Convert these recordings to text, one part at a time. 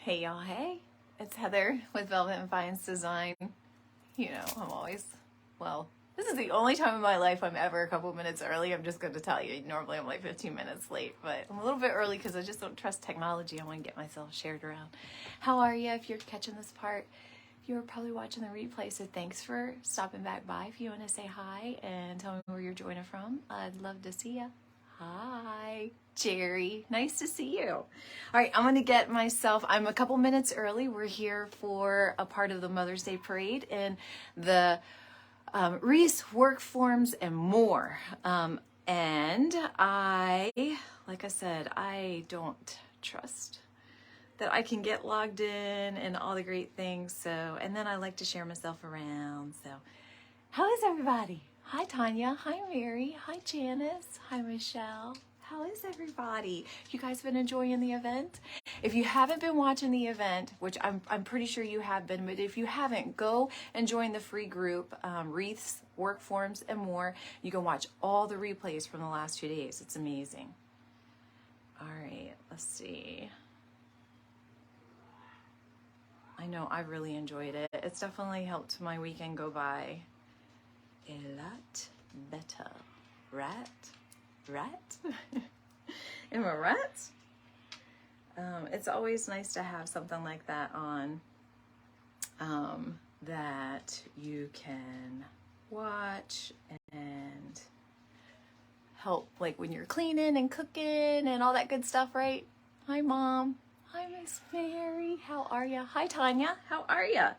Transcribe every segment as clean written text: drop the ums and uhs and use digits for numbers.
Hey y'all, hey. It's Heather with Velvet and Vines Design. You know, I'm always, well, this is the only time in my life I'm ever a couple minutes early. I'm just going to tell you. Normally I'm like 15 minutes late, but I'm a little bit early because I just don't trust technology. I want to get myself shared around. How are you if you're catching this part? You're probably watching the replay, so thanks for stopping back by. If you want to say hi and tell me where you're joining from, I'd love to see you. Hi, Jerry. Nice to see you. All right, I'm going to get myself, I'm a couple minutes early. We're here for a part of the Mother's Day Parade in the Wreath, work forms, and more. And like I said, I don't trust that I can get logged in and all the great things. So, and then I like to share myself around. So, how is everybody? Hi, Tanya. Hi, Mary. Hi, Janice. Hi, Michelle. How is everybody? You guys been enjoying the event? If you haven't been watching the event, which I'm pretty sure you have been, but if you haven't, go and join the free group, Wreaths, Work Forms, and More. You can watch all the replays from the last 2 days. It's amazing. All right, let's see. I know I really enjoyed it. It's definitely helped my weekend go by a lot better. Right? Am I right? It's always nice to have something like that on that you can watch and help, like when you're cleaning and cooking and all that good stuff, right? Hi, Mom. Hi, Miss Mary. How are ya? Hi, Tanya. How are ya?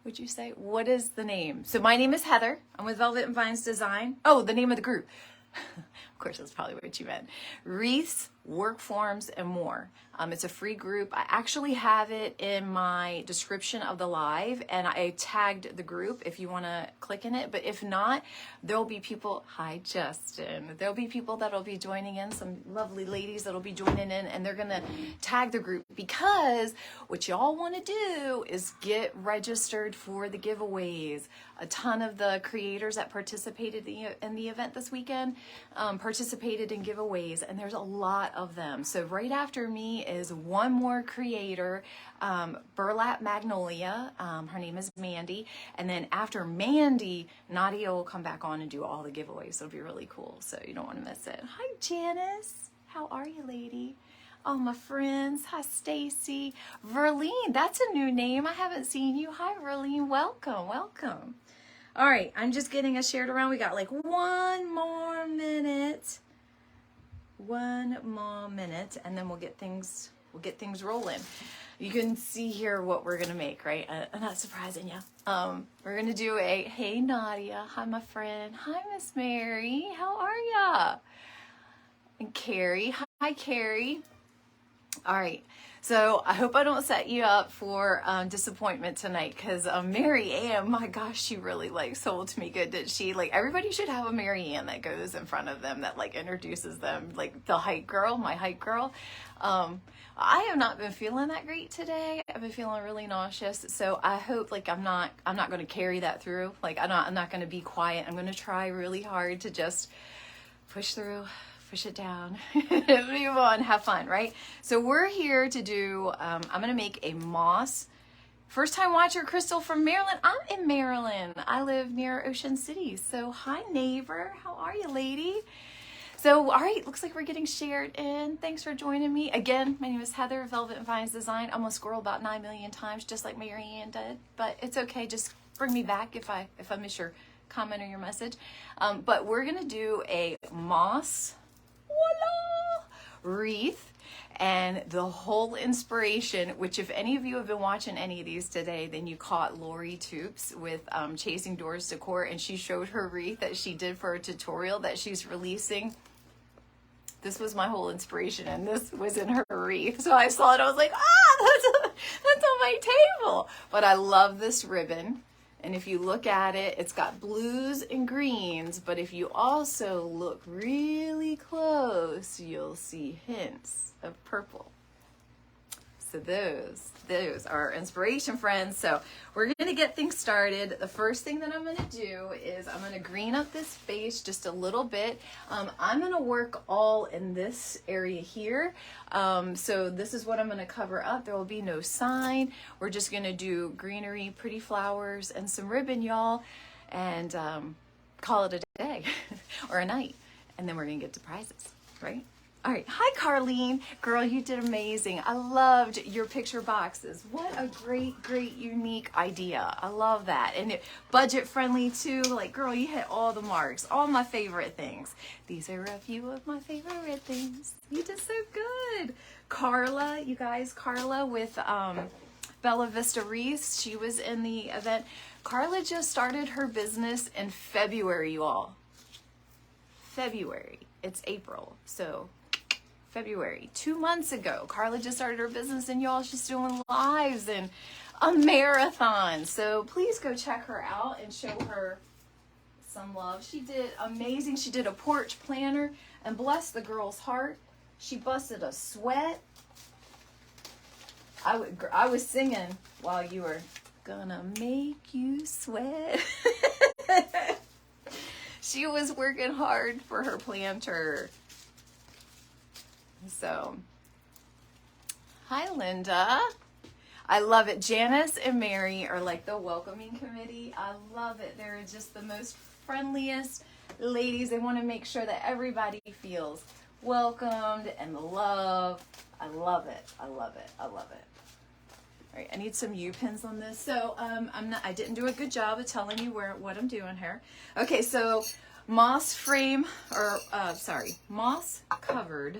Would you say, what is the name? So my name is Heather. I'm with Velvet and Vines Design. Oh, the name of the group. Of course, that's probably what you meant. Wreaths, Work Forms, and More. It's a free group. I actually have it in my description of the live, and I tagged the group if you want to click in it. But if not, there'll be people. Hi, Justin. There'll be people that'll be joining in, some lovely ladies that'll be joining in, and they're going to tag the group because what y'all want to do is get registered for the giveaways. A ton of the creators that participated in the event this weekend participated in giveaways, and there's a lot of them. So right after me is one more creator, Burlap Magnolia. Her name is Mandy. And then after Mandy, Nadia will come back on and do all the giveaways. It'll be really cool. So you don't want to miss it. Hi, Janice. How are you, lady? Oh, my friends. Hi, Stacy. Verlene, that's a new name. I haven't seen you. Hi, Verlene. Welcome, welcome. All right, I'm just getting us shared around. We got like one more minute. One more minute, and then we'll get things rolling. You can see here what we're gonna make, right? I'm not surprising you. We're gonna do a hey Nadia, hi my friend, hi Miss Mary, how are ya? And Carrie, hi Carrie. All right, so I hope I don't set you up for disappointment tonight, because Mary Ann, my gosh, she really like sold me good, did she? Like everybody should have a Mary Ann that goes in front of them, that like introduces them, like the hype girl, my hype girl. I have not been feeling that great today. I've been feeling really nauseous, so I hope like I'm not going to carry that through. Like I'm not going to be quiet. I'm going to try really hard to just push through. Push it down, move on, have fun, right? So we're here to do, I'm going to make a moss. First time watcher, Crystal from Maryland. I'm in Maryland. I live near Ocean City. So hi, neighbor. How are you, lady? So, all right, looks like we're getting shared in. Thanks for joining me. Again, my name is Heather, Velvet and Vines Design. I'm going to scroll about 9 million times, just like Mary Ann did. But it's okay. Just bring me back if I miss your comment or your message. But we're going to do a moss wreath, and the whole inspiration, which if any of you have been watching any of these today, then you caught Lori Toops with Chasing Doors Decor, and she showed her wreath that she did for a tutorial that she's releasing. This was my whole inspiration, and this was in her wreath. So I saw it, I was like, that's on my table. But I love this ribbon. And if you look at it, it's got blues and greens, but if you also look really close, you'll see hints of purple. So those are our inspiration friends. So we're going to get things started. The first thing that I'm going to do is I'm going to green up this face just a little bit. I'm going to work all in this area here. So this is what I'm going to cover up. There will be no sign. We're just going to do greenery, pretty flowers, and some ribbon, y'all, and call it a day or a night. And then we're going to get to prizes, right? All right. Hi, Carlene. Girl, you did amazing. I loved your picture boxes. What a great, unique idea. I love that. And budget friendly too. Like, girl, you hit all the marks. All my favorite things. These are a few of my favorite things. You did so good. Carla, you guys, Carla with Bella Vista Wreath. She was in the event. Carla just started her business in February, you all. February. It's April. So February, 2 months ago. Carla just started her business, and y'all, she's doing lives and a marathon. So please go check her out and show her some love. She did amazing. She did a porch planner, and bless the girl's heart, she busted a sweat. I was singing while you were gonna make you sweat. She was working hard for her planter. So, hi, Linda. I love it. Janice and Mary are like the welcoming committee. I love it. They're just the most friendliest ladies. They want to make sure that everybody feels welcomed and loved. I love it. I love it. I love it. All right, I need some U-pins on this. So I didn't do a good job of telling you what I'm doing here. Okay, so moss covered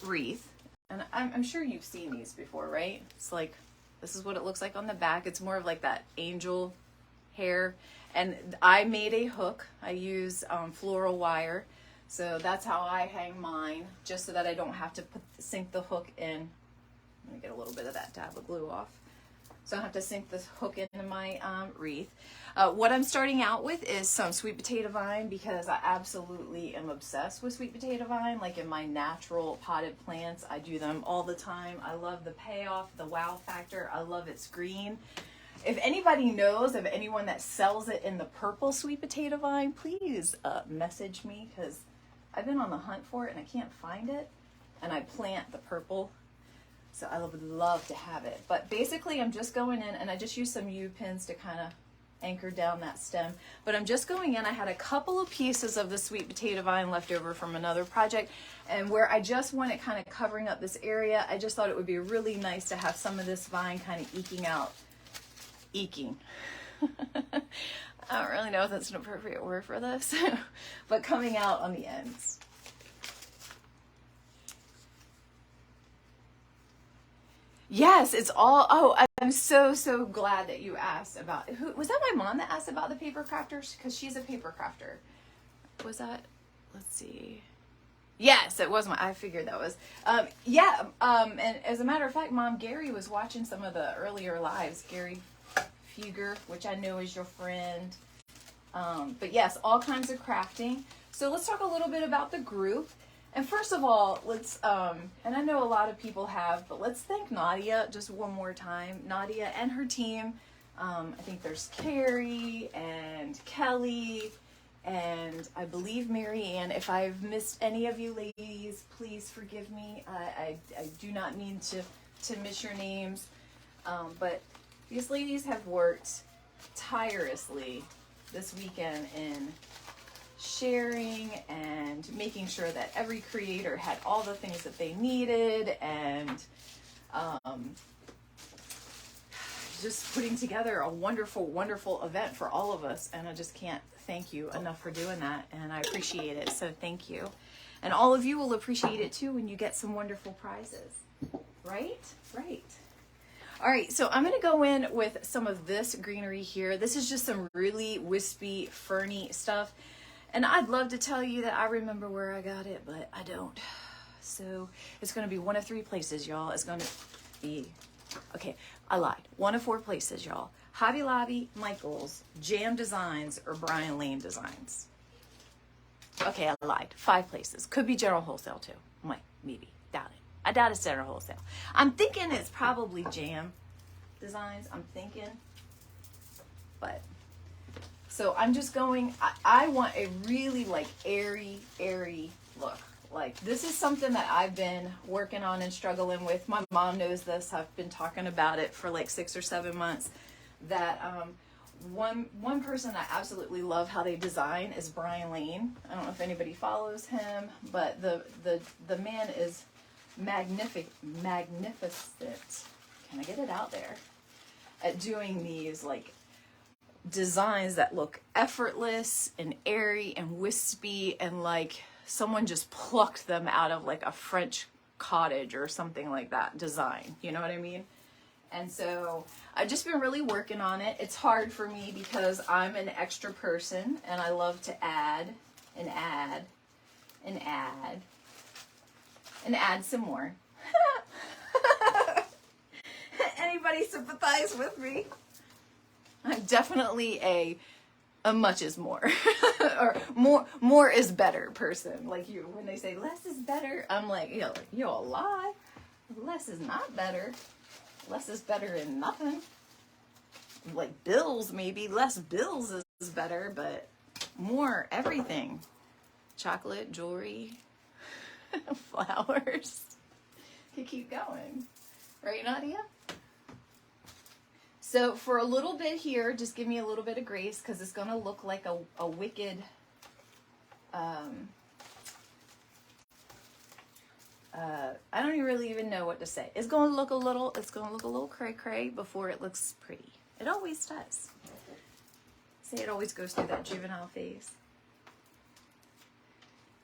wreath, and I'm sure you've seen these before, right? It's like, this is what it looks like on the back. It's more of like that angel hair, and I made a hook. I use floral wire, so that's how I hang mine, just so that I don't have to sink the hook in. Let me get a little bit of that dab of glue off. So I don't have to sink this hook into my wreath. What I'm starting out with is some sweet potato vine, because I absolutely am obsessed with sweet potato vine. Like in my natural potted plants, I do them all the time. I love the payoff, the wow factor. I love its green. If anybody knows of anyone that sells it in the purple sweet potato vine, please message me, because I've been on the hunt for it and I can't find it. And I plant the purple. So I would love to have it. But basically I'm just going in, and I just use some U-pins to kind of anchor down that stem. But I'm just going in. I had a couple of pieces of the sweet potato vine left over from another project, and where I just want it kind of covering up this area, I just thought it would be really nice to have some of this vine kind of eking. I don't really know if that's an appropriate word for this, but coming out on the ends. Yes, it's all, oh, I'm so glad that you asked about, who, was that my mom that asked about the paper crafters? Because she's a paper crafter. Was that, let's see. Yes, it was I figured that was, and as a matter of fact, Mom, Gary was watching some of the earlier lives, Gary Fugger, which I know is your friend. But yes, all kinds of crafting. So let's talk a little bit about the group. And first of all, let's, and I know a lot of people have, but let's thank Nadia just one more time. Nadia and her team. I think there's Carrie and Kelly and I believe Mary Ann. If I've missed any of you ladies, please forgive me. I do not mean to miss your names. But these ladies have worked tirelessly this weekend in sharing and making sure that every creator had all the things that they needed, and just putting together a wonderful event for all of us. And I just can't thank you enough for doing that, and I appreciate it. So thank you. And all of you will appreciate it too when you get some wonderful prizes. Right? All right, so I'm going to go in with some of this greenery here. This is just some really wispy, ferny stuff. And I'd love to tell you that I remember where I got it, but I don't. So it's going to be one of 3 places, y'all. It's going to be, okay, I lied. 1 of 4 places, y'all. Hobby Lobby, Michael's, Jam Designs, or Brian Lane Designs. Okay, I lied. 5 places. Could be General Wholesale too. Maybe. Doubt it. I doubt it's Center Wholesale. I'm thinking it's probably Jam Designs. I'm thinking. But, so I'm just going, I want a really like airy look. Like, this is something that I've been working on and struggling with. My mom knows this. I've been talking about it for like 6 or 7 months. That one person I absolutely love how they design is Brian Lane. I don't know if anybody follows him, but the man is magnificent. Can I get it out there? At doing these like designs that look effortless and airy and wispy, and like someone just plucked them out of like a French cottage or something like that design. You know what I mean? And so I've just been really working on it. It's hard for me because I'm an extra person and I love to add and add and add and add some more. Anybody sympathize with me? I'm definitely a much is more or more is better person. Like you, when they say less is better, I'm like, you'll lie. Less is not better. Less is better than nothing. Like bills, maybe less bills is better, but more everything. Chocolate, jewelry, flowers. You keep going, right, Nadia? So for a little bit here, just give me a little bit of grace because it's going to look like a wicked, I don't really even know what to say. It's going to look a little cray-cray before it looks pretty. It always does. Say it always goes through that juvenile phase.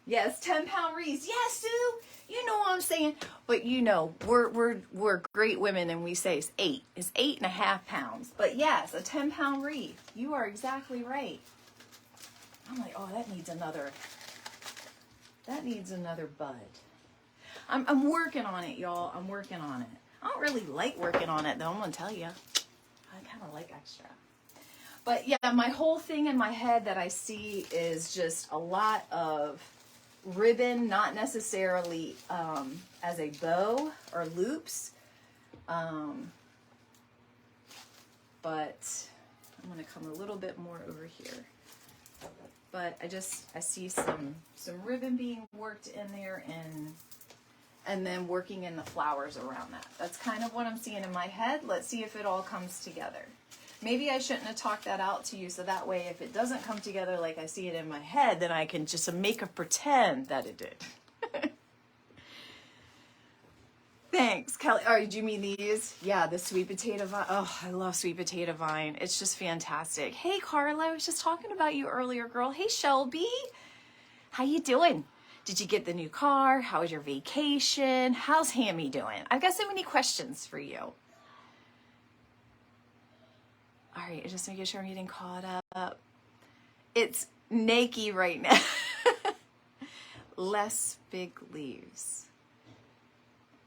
Yes, 10-pound wreaths. Yes, Sue. You know what I'm saying. But you know, we're great women and we say it's 8. It's 8.5 pounds. But yes, a 10-pound wreath. You are exactly right. I'm like, oh, that needs another bud. I'm working on it, y'all. I'm working on it. I don't really like working on it though, I'm gonna tell you. I kind of like extra. But yeah, my whole thing in my head that I see is just a lot of ribbon, not necessarily as a bow or loops, but I'm going to come a little bit more over here. But I see some ribbon being worked in there, and then working in the flowers around that. That's kind of what I'm seeing in my head. Let's see if it all comes together. Maybe I shouldn't have talked that out to you, so that way if it doesn't come together like I see it in my head, then I can just make a pretend that it did. Thanks, Kelly. Oh, do you mean these? Yeah, the sweet potato vine. Oh, I love sweet potato vine. It's just fantastic. Hey, Carla, I was just talking about you earlier, girl. Hey, Shelby. How you doing? Did you get the new car? How was your vacation? How's Hammy doing? I've got so many questions for you. All right, just making sure I'm getting caught up. It's naked right now. Less big leaves.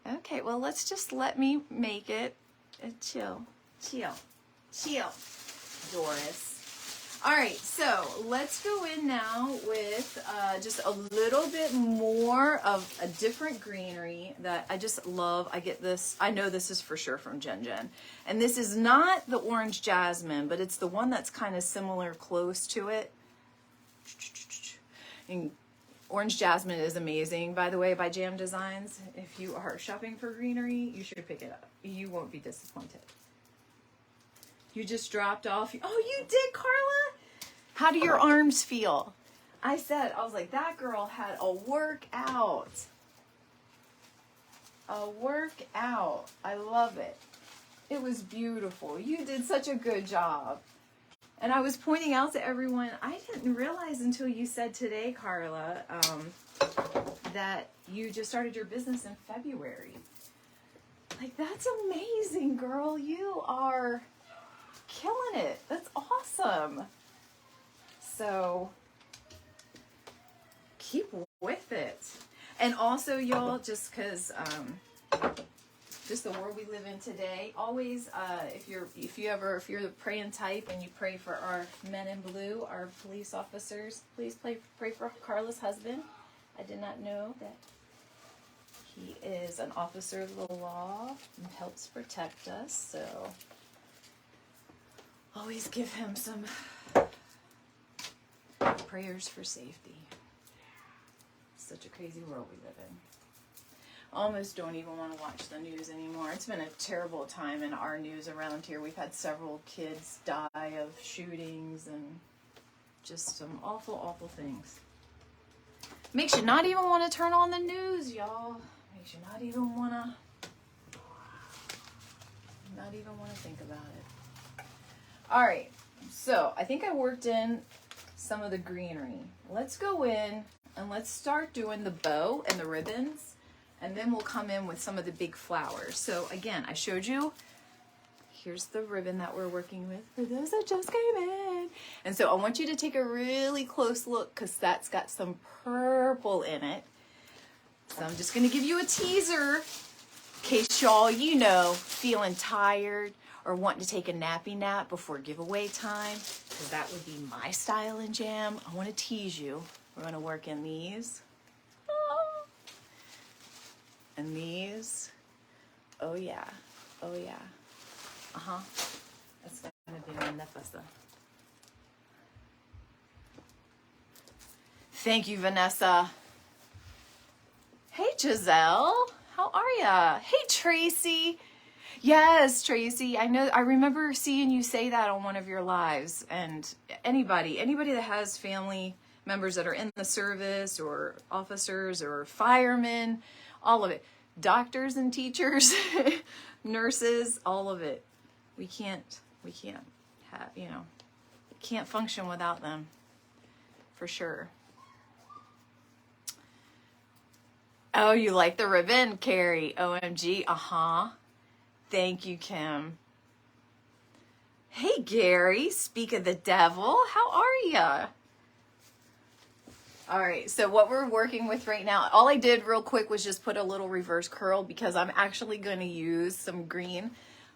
Okay, well, let me make it. Chill, Doris. All right, so let's go in now with just a little bit more of a different greenery that I just love. I get this, I know this is for sure from Jen. And this is not the orange jasmine, but it's the one that's kind of similar, close to it. And orange jasmine is amazing, by the way, by Jam Designs. If you are shopping for greenery, you should pick it up. You won't be disappointed. You just dropped off. Oh, you did, Carla? How do your arms feel? I was like, that girl had a workout. A workout. I love it. It was beautiful. You did such a good job. And I was pointing out to everyone, I didn't realize until you said today, Carla, that you just started your business in February. Like, that's amazing, girl. You are killing it. That's awesome. So keep with it. And also, y'all, just because just the world we live in today, always if you're the praying type and you pray for our men in blue, our police officers, please pray for Carla's husband. I did not know that He is an officer of the law and helps protect us, so always give him some prayers for safety. Such a crazy world we live in. Almost don't even want to watch the news anymore. It's been a terrible time in our news around here. We've had several kids die of shootings and just some awful, awful things. Makes you not even want to turn on the news, y'all. Makes you not even want to think about it. All right, so I think I worked in some of the greenery. Let's go in and let's start doing the bow and the ribbons, and then we'll come in with some of the big flowers. So again, I showed you, here's the ribbon that we're working with for those that just came in. And so I want you to take a really close look because that's got some purple in it. So I'm just gonna give you a teaser in case y'all, feeling tired or wanting to take a nappy nap before giveaway time, because that would be my style and jam. I want to tease you. We're going to work in these. And these. Oh yeah. Oh yeah. Uh-huh. That's going to be my nefasa. Thank you, Vanessa. Hey, Giselle. How are ya? Hey, Tracy. Yes, Tracy. I remember seeing you say that on one of your lives. And anybody that has family members that are in the service or officers or firemen, all of it. Doctors and teachers, nurses, all of it. We can't have, can't function without them, for sure. Oh, you like the ribbon, Carrie? OMG, uh-huh. Thank you, Kim. Hey, Gary, speak of the devil, how are ya? All right, so what we're working with right now, all I did real quick was just put a little reverse curl because I'm actually going to use some green.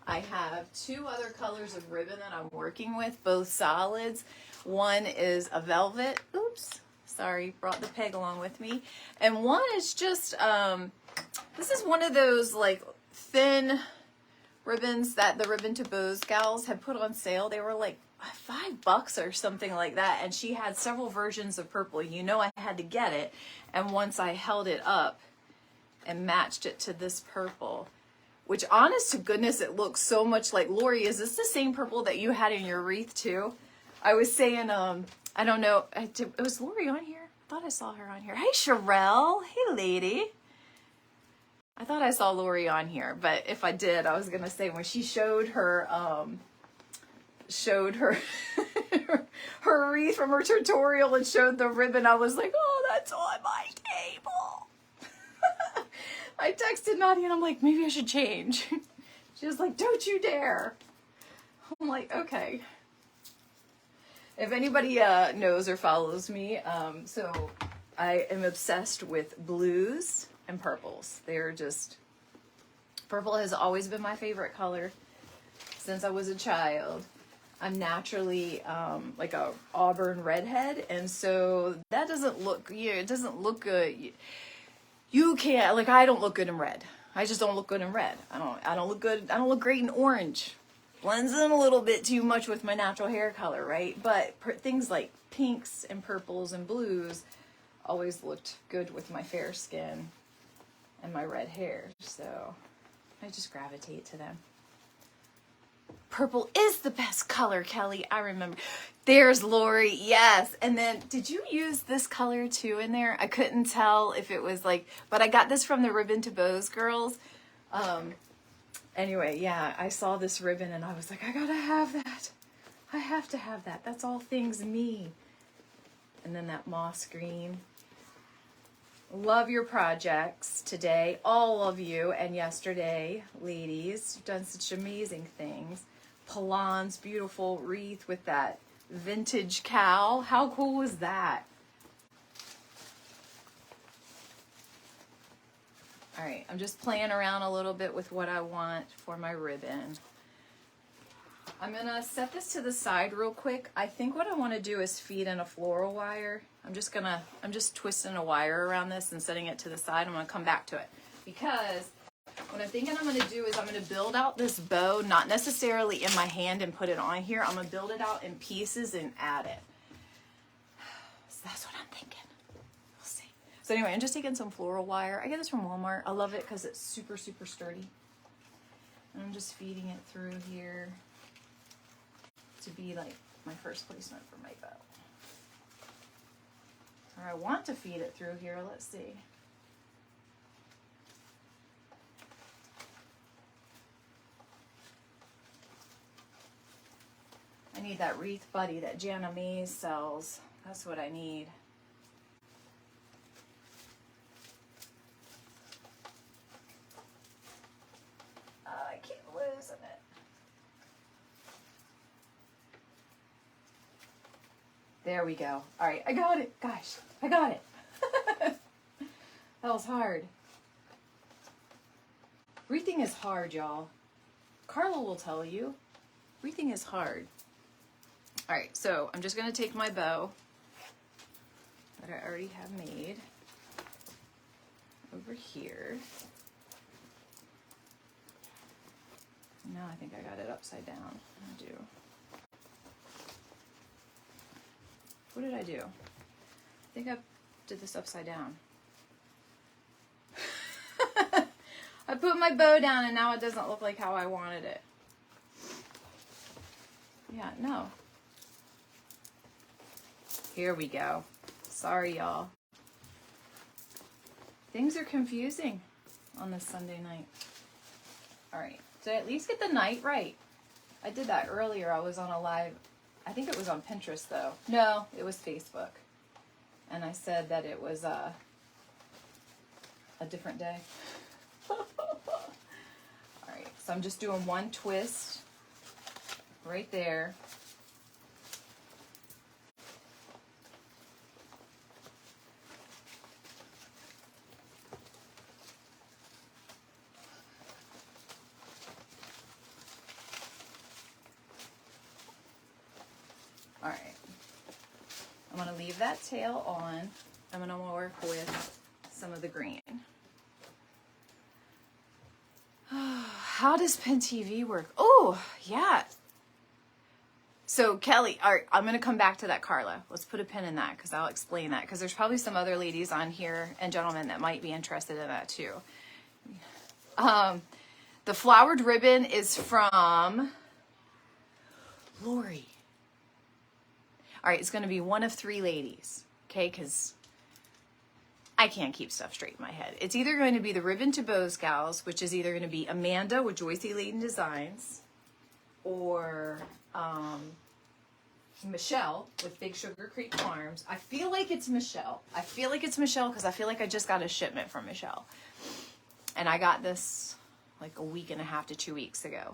I have two other colors of ribbon that I'm working with, both solids. One is a velvet, oops, sorry, brought the peg along with me. And one is just, this is one of those like thin ribbons that the Ribbon to Bows gals had put on sale. They were like $5 or something like that, and she had several versions of purple. I had to get it, and once I held it up and matched it to this purple, which honest to goodness, it looks so much like Lori. Is this the same purple that you had in your wreath too? I was saying, I don't know, it was Lori on here? I thought I saw her on here. Hey, Sherelle. Hey, lady. I thought I saw Lori on here, but if I did, I was going to say when she showed her her wreath from her tutorial and showed the ribbon, I was like, oh, that's on my table. I texted Nadia and I'm like, maybe I should change. She was like, don't you dare. I'm like, okay. If anybody knows or follows me, so I am obsessed with blues and purples. They're just, purple has always been my favorite color since I was a child. I'm naturally like a auburn redhead, and so that doesn't look, it doesn't look good. You can't, like, I don't look good in red. I just don't look good in red. I don't look good. I don't look great in orange. Blends in a little bit too much with my natural hair color, right? But things like pinks and purples and blues always looked good with my fair skin and my red hair, so I just gravitate to them. Purple is the best color, Kelly. I remember. There's Lori. Yes. And then did you use this color too in there? I couldn't tell if it was like, but I got this from the Ribbon to Bows girls. Anyway, yeah, I saw this ribbon and I was like, I gotta have that. I have to have that. That's all things me. And then that moss green. Love your projects today, all of you, and yesterday, ladies. You've done such amazing things. Palan's beautiful wreath with that vintage cow. How cool was that? All right, I'm just playing around a little bit with what I want for my ribbon. I'm gonna set this to the side real quick. I think what I want to do is feed in a floral wire. I'm just twisting a wire around this and setting it to the side. I'm gonna come back to it because what I'm thinking I'm going to do is I'm going to build out this bow, not necessarily in my hand and put it on here. I'm going to build it out in pieces and add it. So that's what I'm thinking. We'll see. So anyway, I'm just taking some floral wire. I get this from Walmart. I love it because it's super, super sturdy. And I'm just feeding it through here to be like my first placement for my bow. Or I want to feed it through here. Let's see. I need that Wreath Buddy that Jana Mays sells. That's what I need. I keep losing it. There we go. All right, I got it. Gosh, I got it. That was hard. Wreathing is hard, y'all. Carla will tell you. Wreathing is hard. All right, so I'm just going to take my bow that I already have made over here. Now I think I got it upside down. I do. What did I do? I think I did this upside down. I put my bow down and now it doesn't look like how I wanted it. Yeah, no. Here we go. Sorry, y'all. Things are confusing on this Sunday night. All right. Did I at least get the night right? I did that earlier. I was on a live. I think it was on Pinterest, though. No, it was Facebook. And I said that it was a different day. All right. So I'm just doing one twist right there. All right, I'm gonna leave that tail on. I'm gonna work with some of the green. How does Pin TV work? Oh, yeah. So Kelly, all right, I'm gonna come back to that, Carla. Let's put a pin in that because I'll explain that because there's probably some other ladies on here and gentlemen that might be interested in that too. The flowered ribbon is from Lori. All right, it's going to be one of three ladies, okay, because I can't keep stuff straight in my head. It's either going to be the Ribbon to Bows Gals, which is either going to be Amanda with Joycey Layton Designs, or Michelle with Big Sugar Creek Farms. I feel like it's Michelle. I feel like it's Michelle because I feel like I just got a shipment from Michelle. And I got this like a week and a half to 2 weeks ago.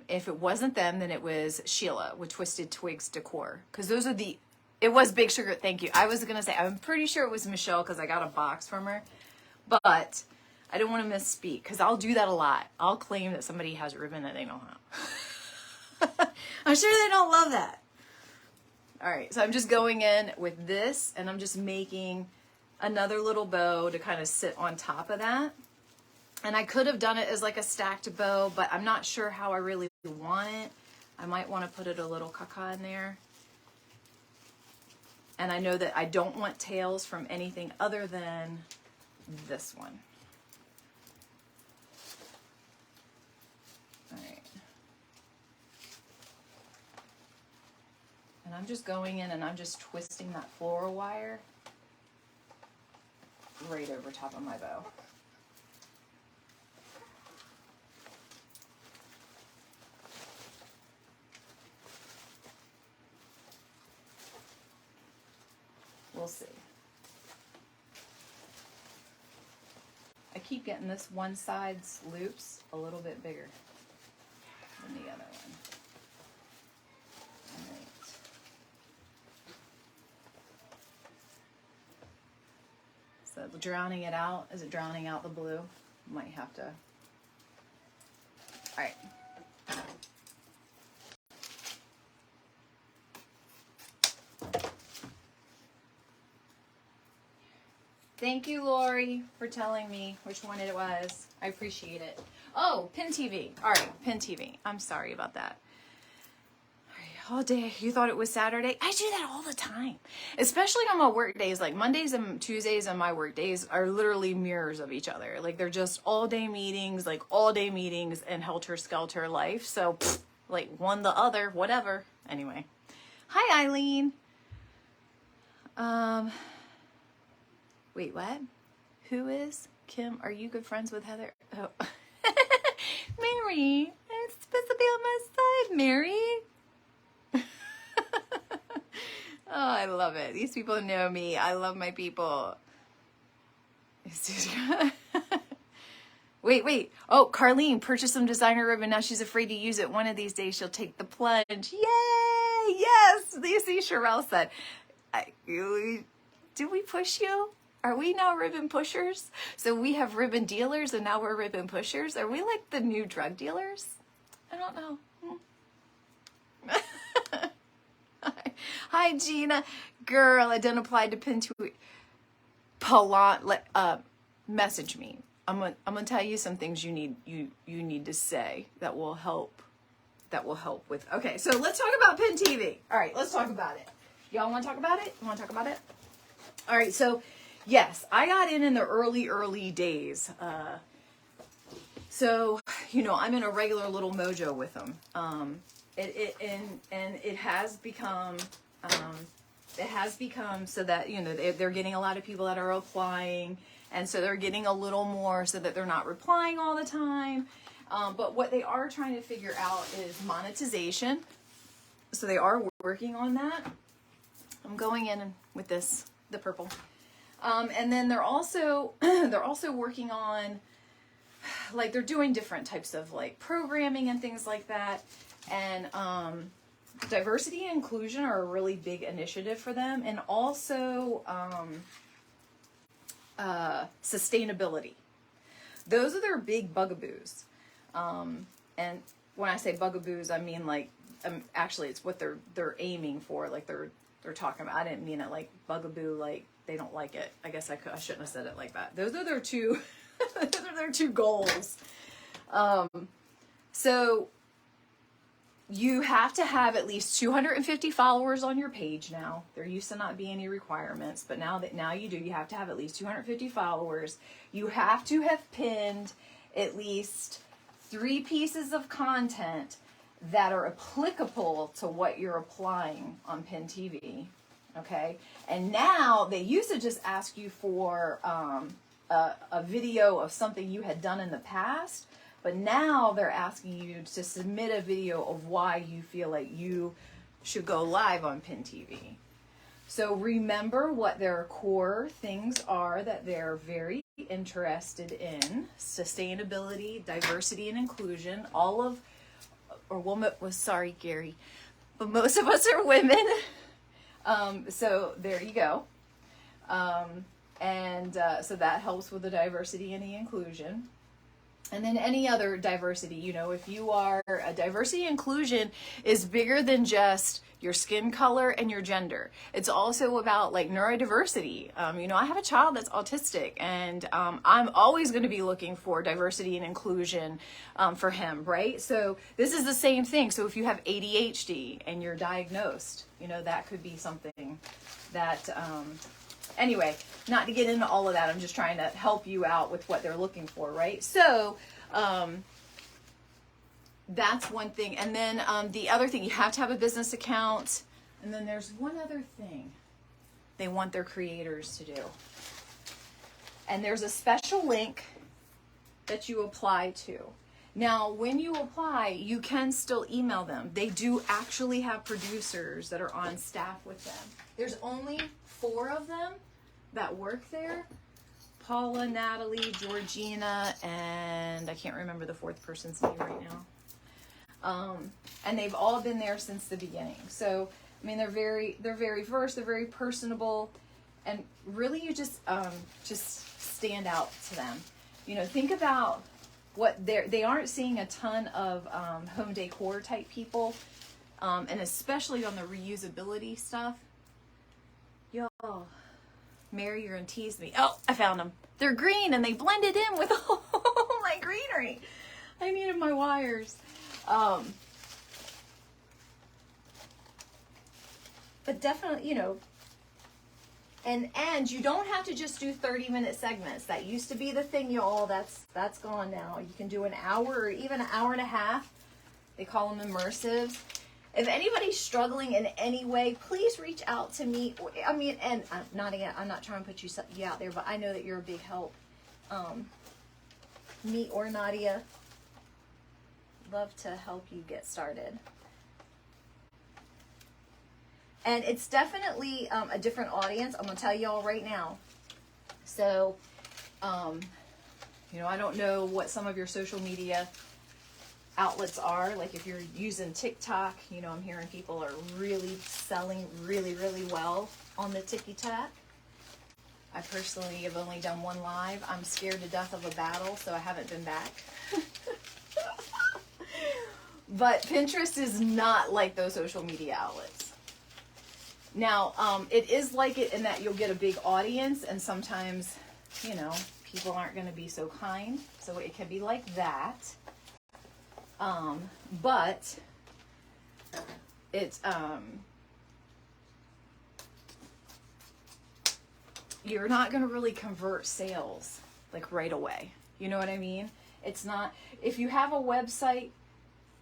If it wasn't them, then it was Sheila with Twisted Twigs Decor. Because those are the, it was Big Sugar, thank you. I was going to say, I'm pretty sure it was Michelle because I got a box from her. But I don't want to misspeak because I'll do that a lot. I'll claim that somebody has a ribbon that they don't have. I'm sure they don't love that. All right, so I'm just going in with this and I'm just making another little bow to kind of sit on top of that. And I could have done it as like a stacked bow, but I'm not sure how I really want it. I might want to put it a little caca in there. And I know that I don't want tails from anything other than this one. All right. And I'm just going in and I'm just twisting that floral wire right over top of my bow. We'll see. I keep getting this one side's loops a little bit bigger than the other one. All right. So drowning it out, is it drowning out the blue? Might have to. All right. Thank you, Lori, for telling me which one it was. I appreciate it. Oh, Pin TV. All right, Pin TV. I'm sorry about that. All day. You thought it was Saturday? I do that all the time, especially on my work days. Like Mondays and Tuesdays and my work days are literally mirrors of each other. Like they're just all day meetings, and helter skelter life. So like one the other, whatever. Anyway, hi Eileen. Wait, what? Who is Kim? Are you good friends with Heather? Oh, Mary. It's supposed to be on my side, Mary. Oh, I love it. These people know me. I love my people. Wait. Oh, Carlene purchased some designer ribbon. Now she's afraid to use it. One of these days she'll take the plunge. Yay! Yes! You see, Sherelle said, did we push you? Are we now ribbon pushers? So we have ribbon dealers and now we're ribbon pushers. Are we like the new drug dealers? I don't know. Hi, Gina. Girl, I didn't apply to pin tweet. Message me. I'm gonna tell you some things you need to say that will help with. Okay, so let's talk about Pin TV. All right, let's talk about it. Y'all want to talk about it? All right, so yes, I got in the early days. So I'm in a regular little mojo with them. It has become so that they're getting a lot of people that are applying, and so they're getting a little more so that they're not replying all the time. But what they are trying to figure out is monetization. So they are working on that. I'm going in with the purple, and then they're also working on, like, they're doing different types of like programming and things like that. And diversity and inclusion are a really big initiative for them, and also sustainability. Those are their big bugaboos. And when I say bugaboos, I mean like actually it's what they're aiming for. Like they're talking about. I didn't mean it like bugaboo, like they don't like it. I guess I shouldn't have said it like that. Those are their two. Those are their two goals. So you have to have at least 250 followers on your page now. There used to not be any requirements, but now you do. You have to have at least 250 followers. You have to have pinned at least 3 pieces of content that are applicable to what you're applying on Pin TV. Okay? And now they used to just ask you for a video of something you had done in the past. But now they're asking you to submit a video of why you feel like you should go live on Pin TV. So remember what their core things are that they're very interested in: sustainability, diversity, and inclusion. Sorry, Gary, but most of us are women. So there you go. So that helps with the diversity and the inclusion. And then any other diversity, if you are a diversity inclusion is bigger than just your skin color and your gender. It's also about like neurodiversity. I have a child that's autistic, and I'm always going to be looking for diversity and inclusion for him, right? So this is the same thing. So if you have ADHD and you're diagnosed, that could be something that, anyway, not to get into all of that, I'm just trying to help you out with what they're looking for, right? So that's one thing. And then the other thing, you have to have a business account. And then there's one other thing they want their creators to do. And there's a special link that you apply to. Now, when you apply, you can still email them. They do actually have producers that are on staff with them. There's only 4 of them that work there: Paula, Natalie, Georgina, and I can't remember the 4th person's name right now. And they've all been there since the beginning. So, I mean, they're very versed, they're very personable, and really you just stand out to them. Think about what they aren't seeing a ton of home decor type people, and especially on the reusability stuff. Y'all, Mary, you're gonna tease me. Oh, I found them. They're green and they blended in with all my greenery. I needed my wires. But definitely, you know, and you don't have to just do 30-minute segments. That used to be the thing, y'all. That's gone now. You can do an hour or even an hour and a half. They call them immersives. If anybody's struggling in any way, please reach out to me. I mean, and Nadia, I'm not trying to put you out there, but I know that you're a big help. Me or Nadia, love to help you get started. And it's definitely a different audience. I'm going to tell y'all right now. So, you know, I don't know what some of your social media outlets are. Like if you're using TikTok, you know, I'm hearing people are really selling really, really well on the TikTok. I personally have only done one live. I'm scared to death of a battle, so I haven't been back. But Pinterest is not like those social media outlets. Now, it is like it in that you'll get a big audience, and sometimes, you know, people aren't going to be so kind. So it can be like that. But it's, you're not going to really convert sales like right away. You know what I mean? It's not, if you have a website,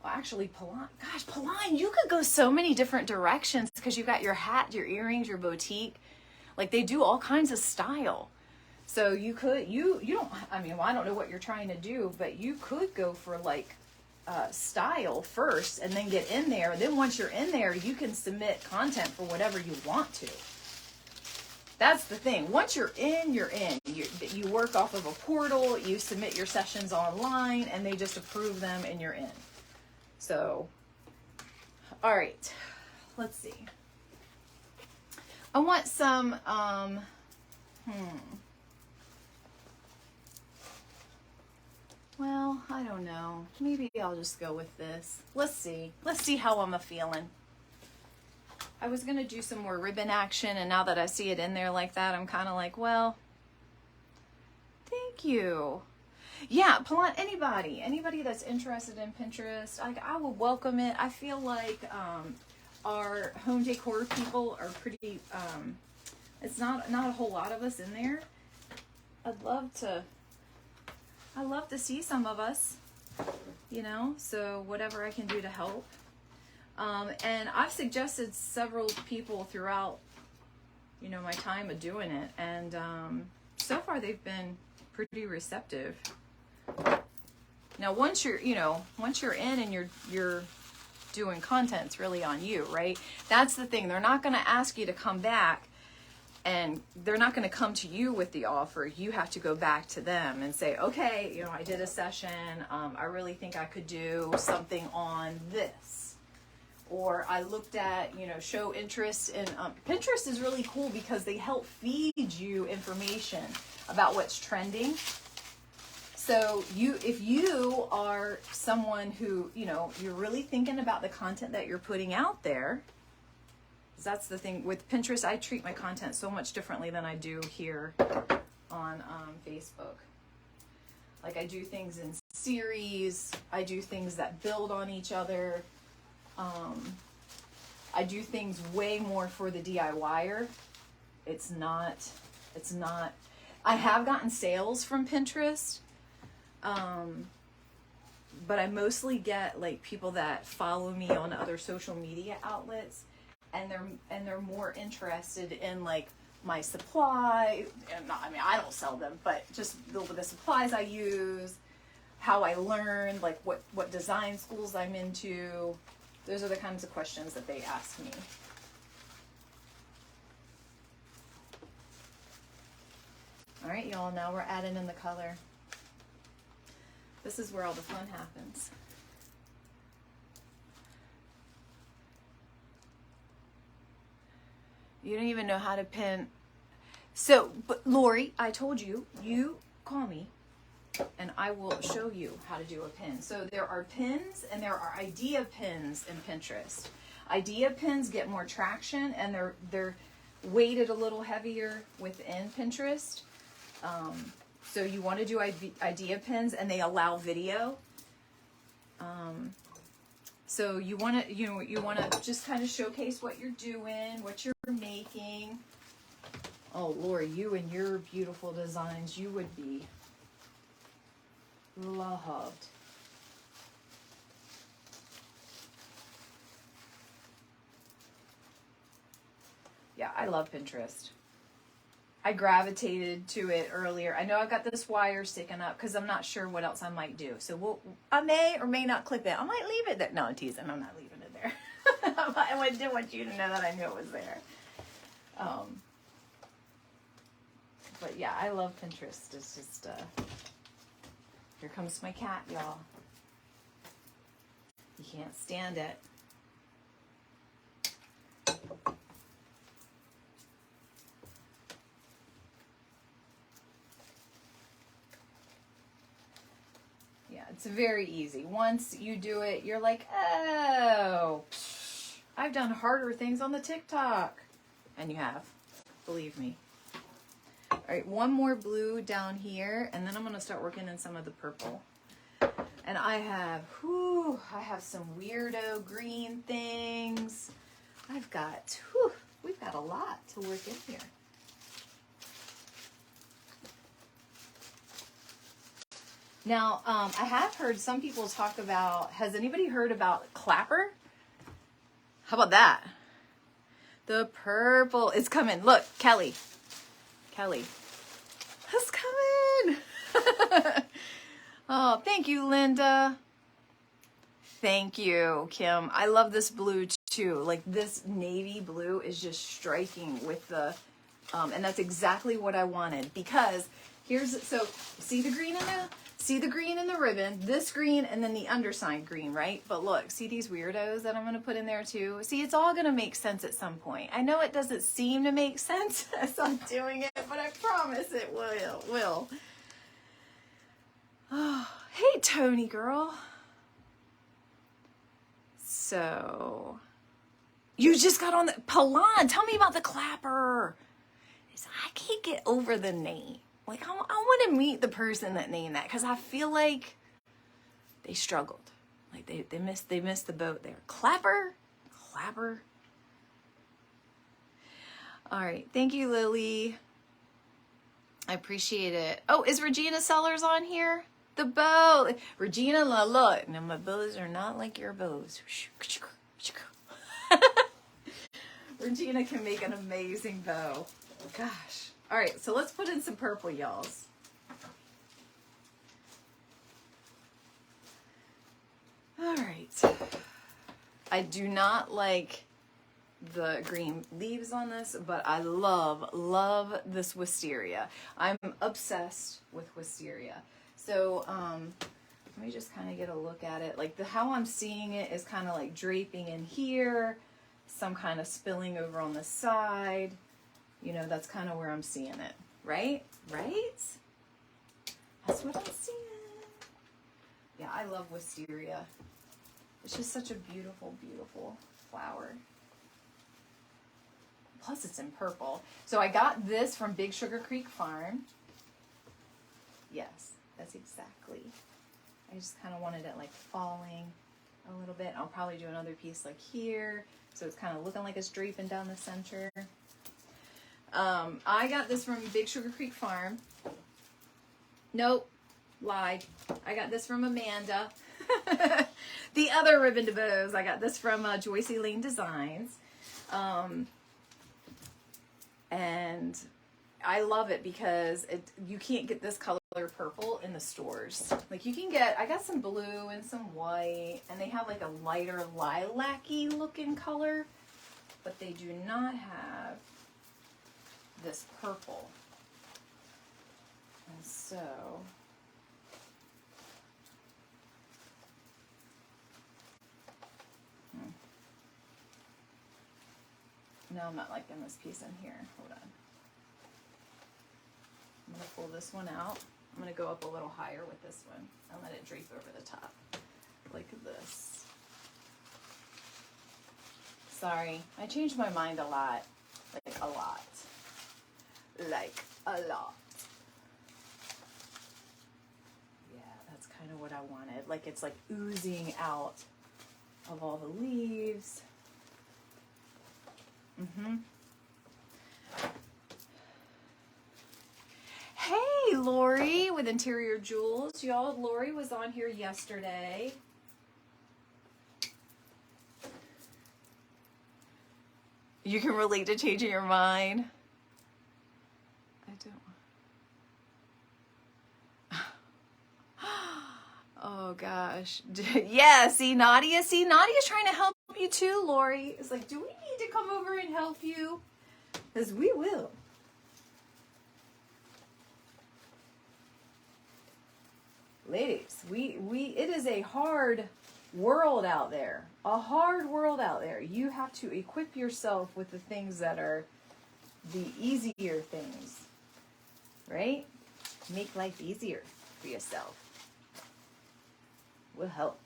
well, actually, Paline, you could go so many different directions because you got your hat, your earrings, your boutique. Like they do all kinds of style. So you could, you don't, I mean, well, I don't know what you're trying to do, but you could go for like style first and then get in there. Then once you're in there, you can submit content for whatever you want to. That's the thing. Once you're in, you're in. You work off of a portal, you submit your sessions online, and they just approve them and you're in. So, all right, let's see. I want some, well, I don't know. Maybe I'll just go with this. Let's see. Let's see how I'm feeling. I was going to do some more ribbon action, and now that I see it in there like that, I'm kind of like, well, thank you. Yeah, anybody that's interested in Pinterest, I will welcome it. I feel like our home decor people are pretty, it's not a whole lot of us in there. I'd love to see some of us, you know, so whatever I can do to help. And I've suggested several people throughout, you know, my time of doing it, and so far they've been pretty receptive. Now, once you're in and you're doing content, it's really on you, right? That's the thing. They're not going to ask you to come back, and they're not going to come to you with the offer. You have to go back to them and say, okay, you know, I did a session. I really think I could do something on this. Or I looked at, you know, show interest in, Pinterest is really cool because they help feed you information about what's trending. So if you are someone who, you know, you're really thinking about the content that you're putting out there, that's the thing with Pinterest. I treat my content so much differently than I do here on Facebook. Like I do things in series. I do things that build on each other. I do things way more for the DIYer. It's not, I have gotten sales from Pinterest. But I mostly get like people that follow me on other social media outlets, and they're more interested in like my supply. And not, I mean, I don't sell them, but just the supplies I use, how I learned, like what design schools I'm into. Those are the kinds of questions that they ask me. All right, y'all, now we're adding in the color. This is where all the fun happens. You don't even know how to pin. So, but Lori, I told you, you call me and I will show you how to do a pin. So there are pins and there are idea pins in Pinterest. Idea pins get more traction, and weighted a little heavier within Pinterest. So you want to do idea pins, and they allow video. So you want to, you want to just kind of showcase what you're doing, what you're making. Oh, Lori, you and your beautiful designs, you would be loved. Yeah, I love Pinterest. I gravitated to it earlier. I know I've got this wire sticking up because I'm not sure what else I might do. So I may or may not clip it. I might leave it there. No, I'm teasing. I'm not leaving it there. I didn't want you to know that I knew it was there. But yeah, I love Pinterest. It's just, here comes my cat, y'all. You can't stand it. It's very easy. Once you do it, you're like, oh, I've done harder things on the TikTok. And you have, believe me. All right, one more blue down here, and then I'm going to start working in some of the purple. And I have some weirdo green things. we've got a lot to work in here. Now, I have heard some people talk about, has anybody heard about clapper? How about that? The purple is coming. Look, Kelly, it's coming. Oh, thank you, Linda. Thank you, Kim. I love this blue too. Like this navy blue is just striking with the, and that's exactly what I wanted, because so see the green in the ribbon, this green, and then the underside green, right? But look, see these weirdos that I'm going to put in there too? See, it's all going to make sense at some point. I know it doesn't seem to make sense as I'm doing it, but I promise it will. Oh, hey, Tony girl. So, you just got on the, Palan, tell me about the clapper. I can't get over the name. Like, I want to meet the person that named that, because I feel like they struggled. Like, they missed the boat there. Clapper. All right. Thank you, Lily. I appreciate it. Oh, is Regina Sellers on here? The bow. Regina, look. Now, my bows are not like your bows. Regina can make an amazing bow. Gosh. All right, so let's put in some purple, y'alls. All right. I do not like the green leaves on this, but I love this wisteria. I'm obsessed with wisteria. So let me just kind of get a look at it. Like how I'm seeing it is kind of like draping in here, some kind of spilling over on the side. You know, that's kind of where I'm seeing it, right? Right? That's what I'm seeing. Yeah, I love wisteria. It's just such a beautiful, beautiful flower. Plus, it's in purple. So I got this from Big Sugar Creek Farm. Yes, that's exactly. I just kind of wanted it like falling a little bit. I'll probably do another piece like here. So it's kind of looking like it's draping down the center. I got this from Big Sugar Creek Farm. Nope, lied. I got this from Amanda. The other ribbon to bows, I got this from Joycey Lane Designs. And I love it because you can't get this color purple in the stores. Like you can get, I got some blue and some white, and they have like a lighter lilac-y looking color, but they do not have this purple. And so no, I'm not liking this piece in here. Hold on. I'm going to pull this one out. I'm going to go up a little higher with this one and let it drape over the top like this. Sorry, I changed my mind a lot. Like a lot. Like a lot. Yeah, that's kind of what I wanted. Like it's like oozing out of all the leaves. Hey, Lori with Interior Jewels. Y'all, Lori was on here yesterday. You can relate to changing your mind. I don't. Oh gosh. Yeah, see Nadia? See, Nadia's trying to help you too, Lori. It's like, do we need to come over and help you? Because we will. Ladies, it is a hard world out there. A hard world out there. You have to equip yourself with the things that are the easier things. Right? Make life easier for yourself. Will help.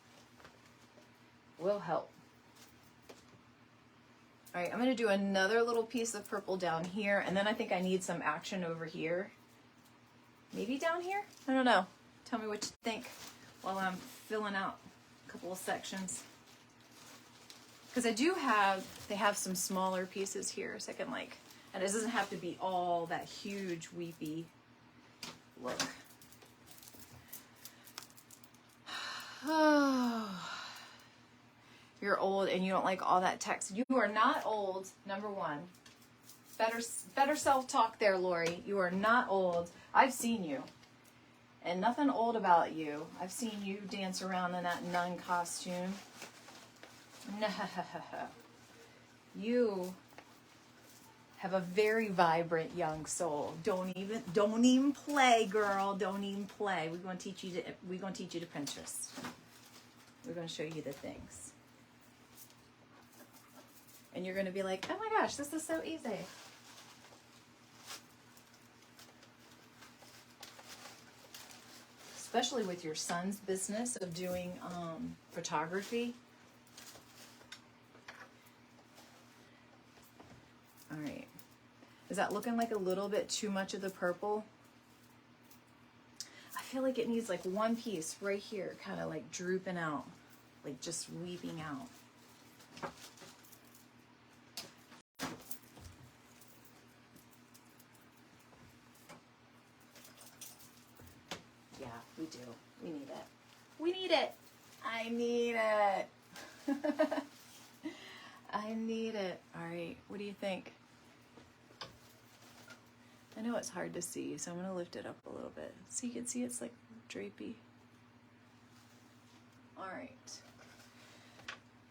Will help. All right, I'm going to do another little piece of purple down here, and then I think I need some action over here. Maybe down here? I don't know. Tell me what you think while I'm filling out a couple of sections. Because they have some smaller pieces here, so I can like, and it doesn't have to be all that huge weepy look. Oh, you're old and you don't like all that text. You are not old, number one. Better self-talk there, Lori. You are not old. I've seen you. And nothing old about you. I've seen you dance around in that nun costume. No. You have a very vibrant young soul. Don't even play, girl. Don't even play. We're going to teach you to Pinterest. We're going to show you the things. And you're going to be like, "Oh my gosh, this is so easy." Especially with your son's business of doing photography. All right. Is that looking like a little bit too much of the purple? I feel like it needs like one piece right here, kind of like drooping out, like just weeping out. Yeah, we do. We need it. We need it. I need it. I need it. All right. What do you think? I know it's hard to see, so I'm going to lift it up a little bit so you can see it's like drapey. All right.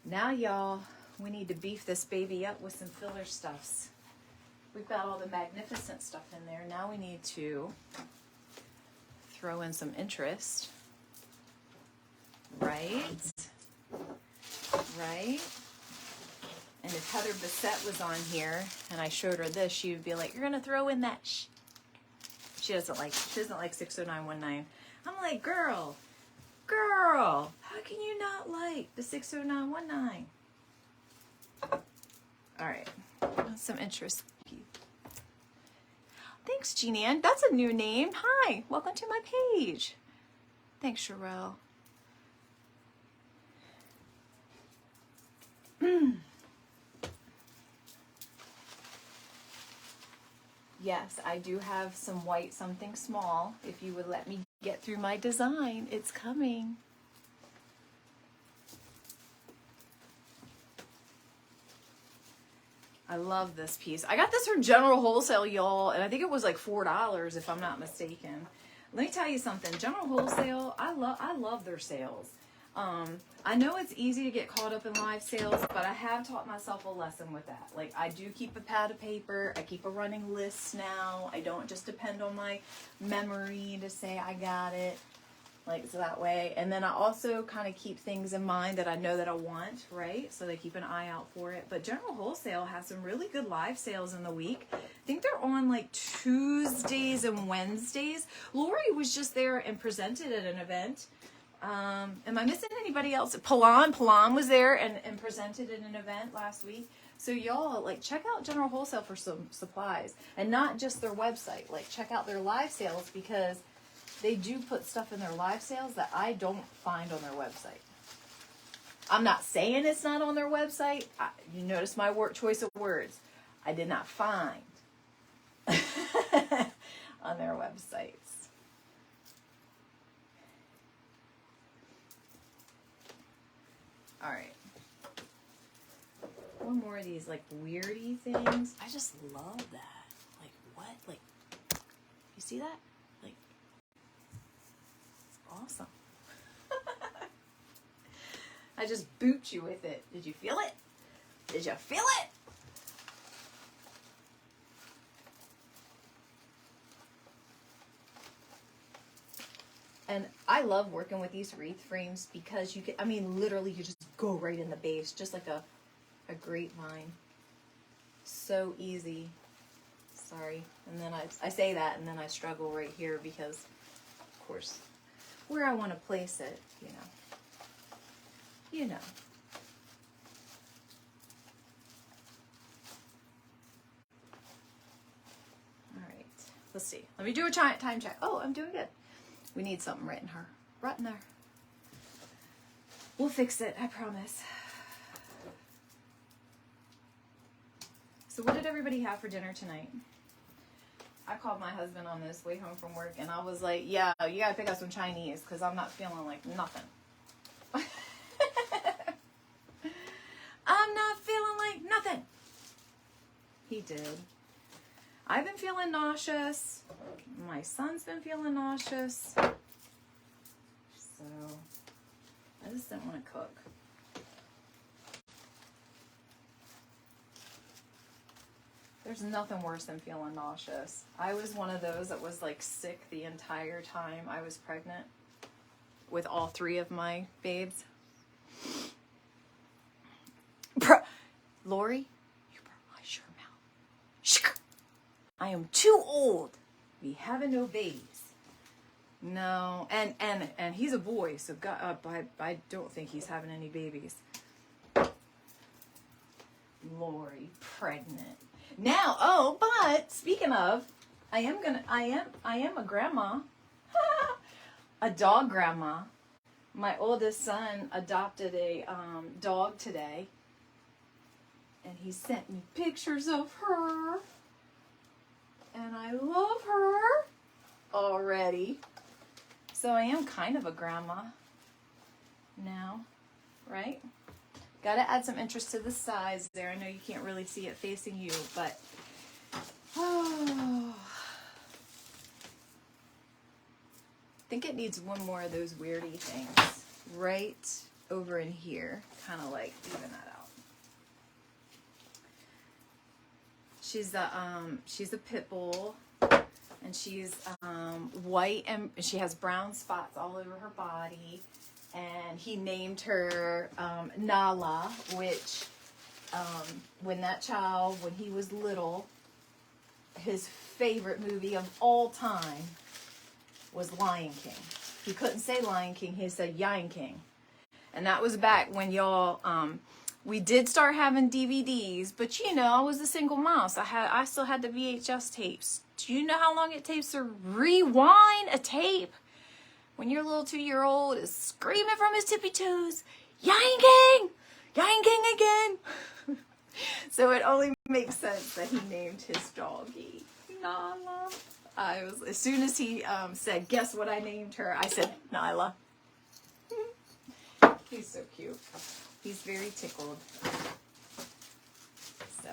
Now, y'all, we need to beef this baby up with some filler stuffs. We've got all the magnificent stuff in there. Now we need to throw in some interest. Right? Right? And if Heather Bissett was on here and I showed her this, she would be like, "You're going to throw in that sh." She doesn't like 60919. I'm like, girl, how can you not like the 60919? All right. That's some interest. Thanks, Jeannie Ann. That's a new name. Hi. Welcome to my page. Thanks, Sherelle. Yes, I do have some white something small. If you would let me get through my design, it's coming. I love this piece. I got this from General Wholesale, y'all, and I think it was like $4 if I'm not mistaken. Let me tell you something. General Wholesale, I love their sales. I know it's easy to get caught up in live sales, but I have taught myself a lesson with that. Like, I do keep a pad of paper. I keep a running list now. I don't just depend on my memory to say I got it. Like, so that way. And then I also kind of keep things in mind that I know that I want, right? So they keep an eye out for it. But General Wholesale has some really good live sales in the week. I think they're on like Tuesdays and Wednesdays. Lori was just there and presented at an event. Am I missing anybody else? Palan was there and presented at an event last week. So y'all, like, check out General Wholesale for some supplies, and not just their website. Like, check out their live sales, because they do put stuff in their live sales that I don't find on their website. I'm not saying it's not on their website. You notice my choice of words. I did not find on their websites. All right. One more of these, like, weirdy things. I just love that. Like, what? Like, you see that? Like, it's awesome. I just boot you with it. Did you feel it? Did you feel it? And I love working with these wreath frames because you can, I mean, literally you just go right in the base, just like a grapevine. So easy. Sorry. And then I say that, and then I struggle right here because, of course, where I want to place it, you know. You know. All right. Let's see. Let me do a time check. Oh, I'm doing good. We need something right in there. We'll fix it, I promise. So what did everybody have for dinner tonight? I called my husband on this way home from work, and I was like, yeah, you gotta pick up some Chinese, because I'm not feeling like nothing. I'm not feeling like nothing. He did. I've been feeling nauseous. My son's been feeling nauseous. So, I just didn't want to cook. There's nothing worse than feeling nauseous. I was one of those that was like sick the entire time I was pregnant with all three of my babes. Lori, you shut your mouth. Shh. I am too old to be having no babies. No, and he's a boy, so God, I don't think he's having any babies. Lori, pregnant. Now, oh, but speaking of, I am a grandma. A dog grandma. My oldest son adopted a dog today. And he sent me pictures of her. And I love her already. So I am kind of a grandma now, right? Got to add some interest to the sides there. I know you can't really see it facing you, but oh, I think it needs one more of those weirdy things right over in here, kind of like even that out. She's a pit bull, and she's white, and she has brown spots all over her body. And he named her Nala, which when he was little, his favorite movie of all time was Lion King. He couldn't say Lion King, he said Yian King. And that was back when y'all, we did start having DVDs, but you know, I was a single mom, so I still had the VHS tapes. Do you know how long it takes to rewind a tape? When your little 2-year-old is screaming from his tippy toes, Yian King! Yian King again! So it only makes sense that he named his doggy Nala. As soon as he said, guess what I named her, I said, Nyla. He's so cute. He's very tickled. So,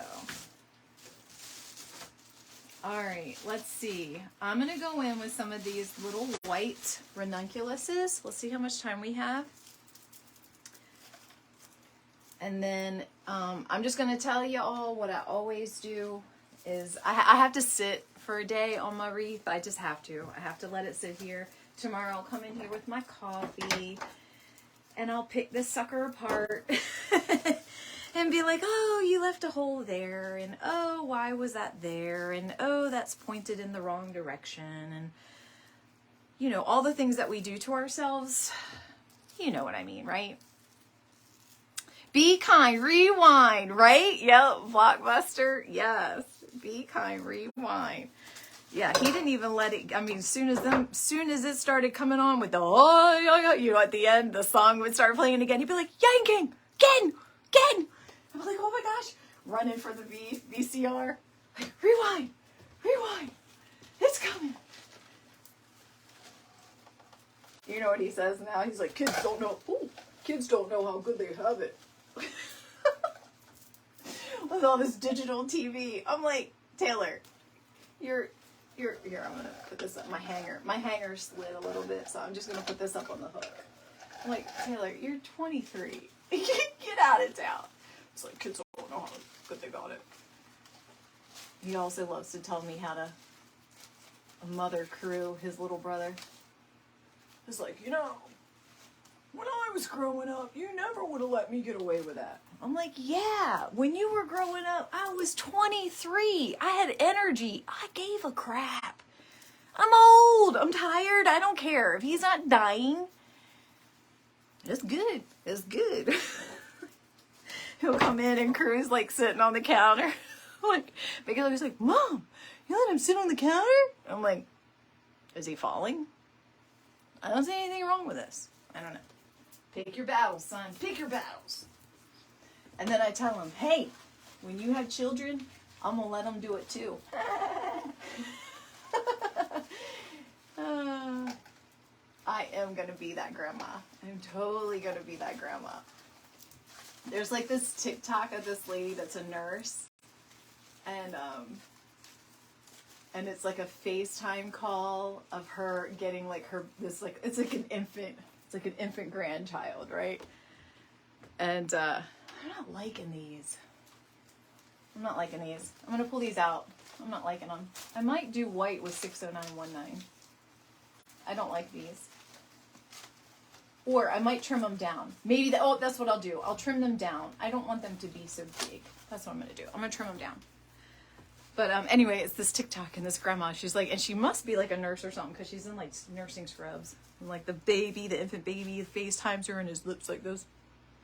all right, let's see. I'm going to go in with some of these little white ranunculuses. Let's see how much time we have. And then I'm just going to tell you all what I always do is I have to sit for a day on my wreath. I just have to. I have to let it sit here. Tomorrow I'll come in here with my coffee and I'll pick this sucker apart and be like, oh, you left a hole there, and oh, why was that there, and oh, that's pointed in the wrong direction, and you know, all the things that we do to ourselves. You know what I mean, right? Be kind, rewind, right? Yep, Blockbuster. Yes. Be kind, rewind. Yeah, he didn't even let it. I mean, as soon as it started coming on with the at the end, the song would start playing again. He'd be like, yanking, again. I'm like, oh my gosh, running for the VCR. Like, rewind, it's coming. You know what he says now? He's like, kids don't know how good they have it. With all this digital TV. I'm like, Taylor, here, I'm gonna put this up. My hanger slid a little bit, so I'm just gonna put this up on the hook. I'm like, Taylor, you're 23. Get out of town. It's like, kids don't know how good they got it. He also loves to tell me how to mother crew his little brother. It's like, when I was growing up, you never would have let me get away with that. I'm like, yeah, when you were growing up, I was 23. I had energy. I gave a crap. I'm old. I'm tired. I don't care. If he's not dying, it's good. It's good. He'll come in and Crew's like sitting on the counter. Like, Bigelow's like, Mom, you let him sit on the counter? I'm like, is he falling? I don't see anything wrong with this. I don't know. Pick your battles, son. Pick your battles. And then I tell him, hey, when you have children, I'm going to let them do it too. I am going to be that grandma. I'm totally going to be that grandma. There's like this TikTok of this lady that's a nurse. And it's like a FaceTime call of her getting like it's like an infant grandchild, right? And I'm not liking these. I'm going to pull these out. I'm not liking them. I might do white with 60919. I don't like these. Or I might trim them down. Maybe that's what I'll do. I'll trim them down. I don't want them to be so big. That's what I'm going to do. I'm going to trim them down. But anyway, it's this TikTok and this grandma. She's like, and she must be like a nurse or something because she's in like nursing scrubs. And like the infant baby, FaceTimes her and his lips like this.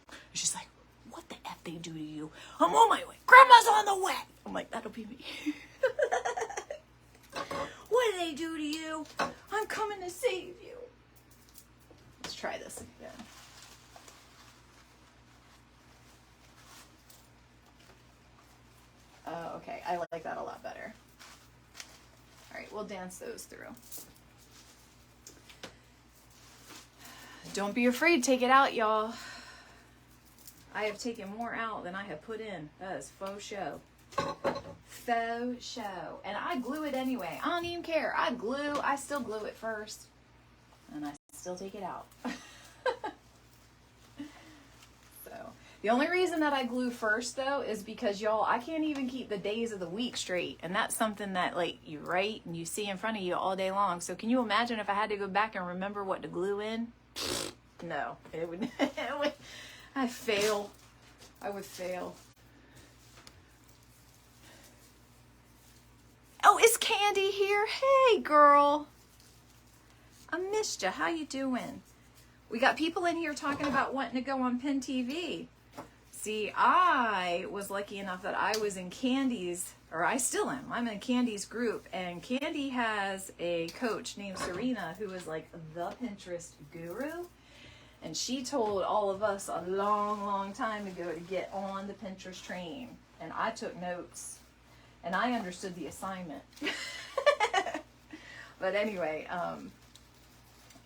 And she's like, what the F they do to you? I'm on my way. Grandma's on the way. I'm like, that'll be me. What do they do to you? I'm coming to save you. Let's try this again. Okay, I like that a lot better. All right, we'll dance those through. Don't be afraid, take it out, y'all. I have taken more out than I have put in. That is faux show. Faux show. And I glue it anyway. I don't even care. I still glue it first. And I still take it out. The only reason that I glue first, though, is because, y'all, I can't even keep the days of the week straight. And that's something that, like, you write and you see in front of you all day long. So can you imagine if I had to go back and remember what to glue in? No. It would I'd fail. I would fail. Oh, is Candy here? Hey, girl. I missed you. How you doing? We got people in here talking about wanting to go on Pin TV. See, I was lucky enough that I was in Candy's, or I still am. I'm in Candy's group, and Candy has a coach named Serena who is like the Pinterest guru. And she told all of us a long, long time ago to get on the Pinterest train. And I took notes, and I understood the assignment. But anyway,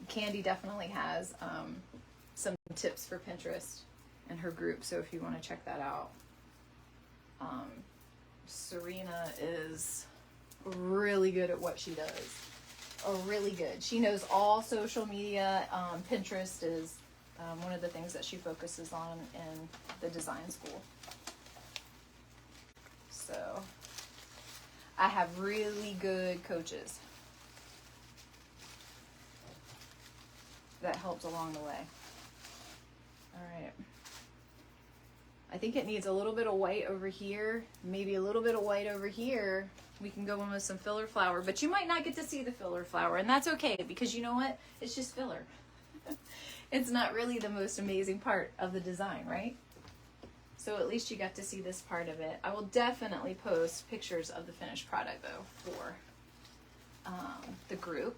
Candy definitely has some tips for Pinterest in her group, so if you want to check that out. Serena is really good at what she does. Really good. She knows all social media. Pinterest is one of the things that she focuses on in the design school. So I have really good coaches that helped along the way. All right. I think it needs a little bit of white over here, maybe a little bit of white over here. We can go in with some filler flower, but you might not get to see the filler flower, and that's okay, because you know what? It's just filler. It's not really the most amazing part of the design, right? So at least you got to see this part of it. I will definitely post pictures of the finished product though for the group.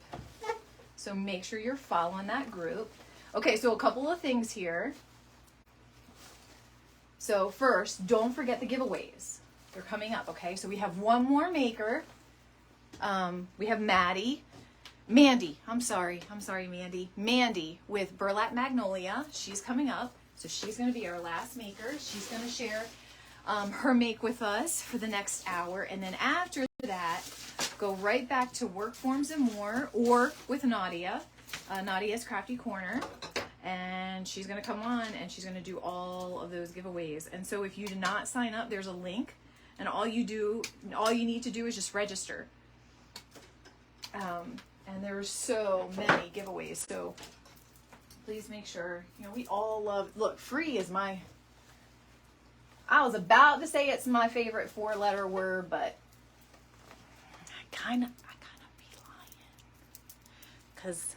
So make sure you're following that group. Okay, so a couple of things here. So first, don't forget the giveaways. They're coming up, okay? So we have one more maker. We have Mandy, Mandy with Burlap Magnolia. She's coming up. So she's going to be our last maker. She's going to share her make with us for the next hour. And then after that, go right back to Work Forms and More or with Nadia, Nadia's Crafty Corner. And she's going to come on and she's going to do all of those giveaways. And so if you did not sign up, there's a link. And all you need to do is just register. And there's so many giveaways. So please make sure, you know, we all love, look, free is I was about to say it's my favorite 4-letter word, but I kind of be lying. Cause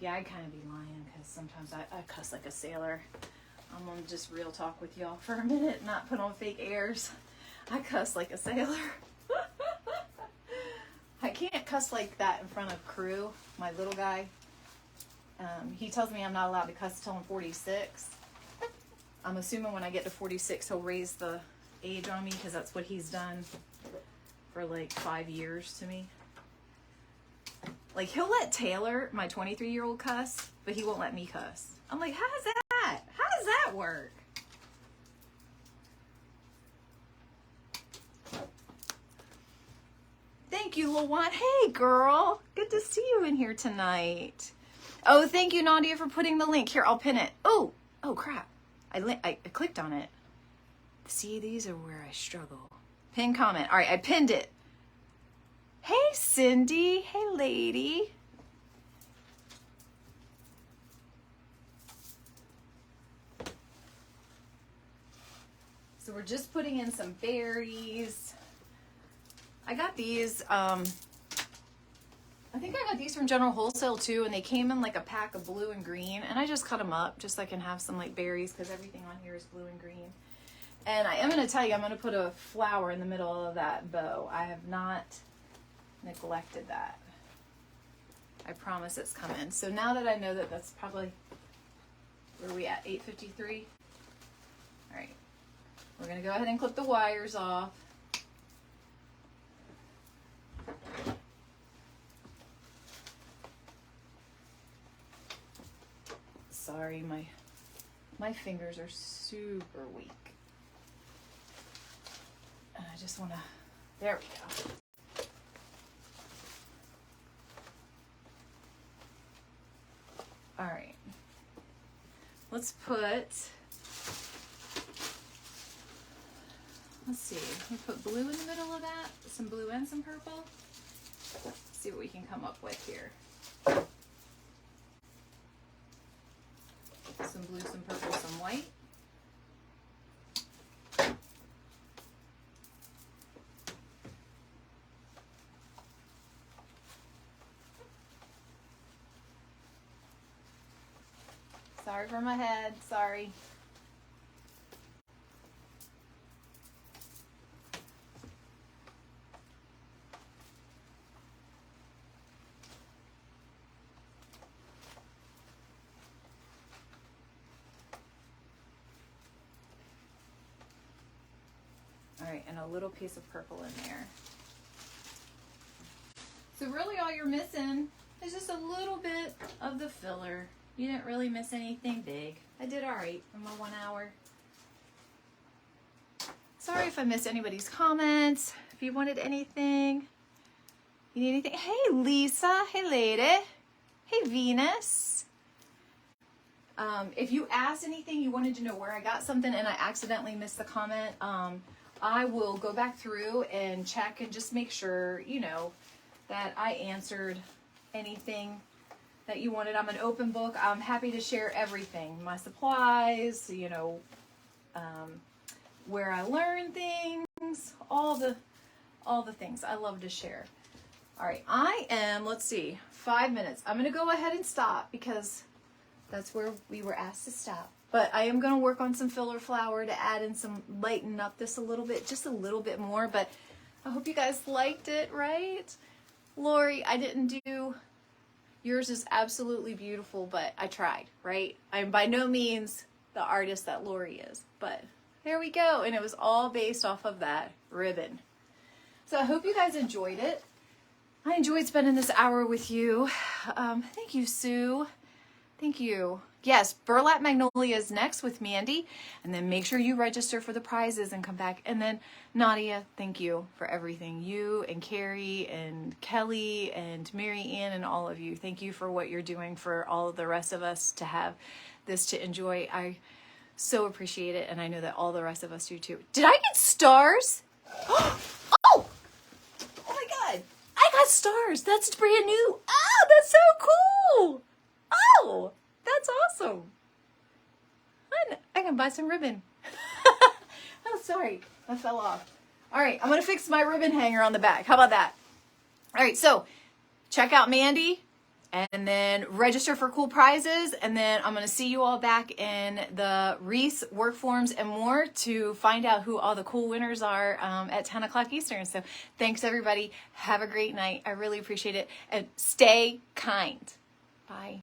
yeah, I kind of be lying because sometimes I cuss like a sailor. I'm gonna just real talk with y'all for a minute, not put on fake airs. I cuss like a sailor. I can't cuss like that in front of Crew, my little guy. He tells me I'm not allowed to cuss until I'm 46. I'm assuming when I get to 46, he'll raise the age on me because that's what he's done for like 5 years to me. Like, he'll let Taylor, my 23-year-old, cuss, but he won't let me cuss. I'm like, how does that work? Thank you, Lawan. Hey, girl. Good to see you in here tonight. Oh, thank you, Nadia, for putting the link. Here, I'll pin it. Oh, crap. I clicked on it. See, these are where I struggle. Pin comment. All right, I pinned it. Hey, Cindy. Hey, lady. So we're just putting in some berries. I got these, I think I got these from General Wholesale too, and they came in like a pack of blue and green, and I just cut them up just so I can have some like berries because everything on here is blue and green. And I am going to tell you, I'm going to put a flower in the middle of that bow. I have not neglected that. I promise it's coming. So now that I know that that's probably, where are we at, 8:53? All right, we're going to go ahead and clip the wires off. Sorry, my fingers are super weak. And I just want to, there we go. All right. Let's see, we put blue in the middle of that, some blue and some purple. Let's see what we can come up with here. Some blue, some purple, some white. Sorry for my head, sorry. All right, and a little piece of purple in there. So really all you're missing is just a little bit of the filler. You didn't really miss anything big. I did all right for my 1 hour. Sorry if I missed anybody's comments. If you wanted anything, you need anything. Hey, Lisa. Hey, lady. Hey, Venus. If you asked anything, you wanted to know where I got something and I accidentally missed the comment, I will go back through and check and just make sure, you know, that I answered anything that you wanted. I'm an open book. I'm happy to share everything. My supplies, you know, where I learn things, all the things I love to share. All right, I am, let's see, 5 minutes. I'm going to go ahead and stop because That's where we were asked to stop. But I am going to work on some filler flower to add in some, lighten up this a little bit, just a little bit more. But I hope you guys liked it, right? Lori, I didn't do, yours is absolutely beautiful, but I tried, right? I'm by no means the artist that Lori is, but there we go. And it was all based off of that ribbon. So I hope you guys enjoyed it. I enjoyed spending this hour with you. Thank you, Sue. Thank you. Yes, Burlap Magnolia is next with Mandy. And then make sure you register for the prizes and come back. And then Nadia, thank you for everything. You and Carrie and Kelly and Mary Ann and all of you. Thank you for what you're doing for all of the rest of us to have this to enjoy. I so appreciate it. And I know that all the rest of us do too. Did I get stars? Oh! Oh my God. I got stars. That's brand new. Oh, that's so cool. Oh, that's awesome. I can buy some ribbon. Oh, sorry. I fell off. All right, I'm going to fix my ribbon hanger on the back. How about that? All right, so check out Mandy and then register for cool prizes. And then I'm going to see you all back in the Wreath work forms and more to find out who all the cool winners are at 10 o'clock Eastern. So thanks, everybody. Have a great night. I really appreciate it. And stay kind. Bye.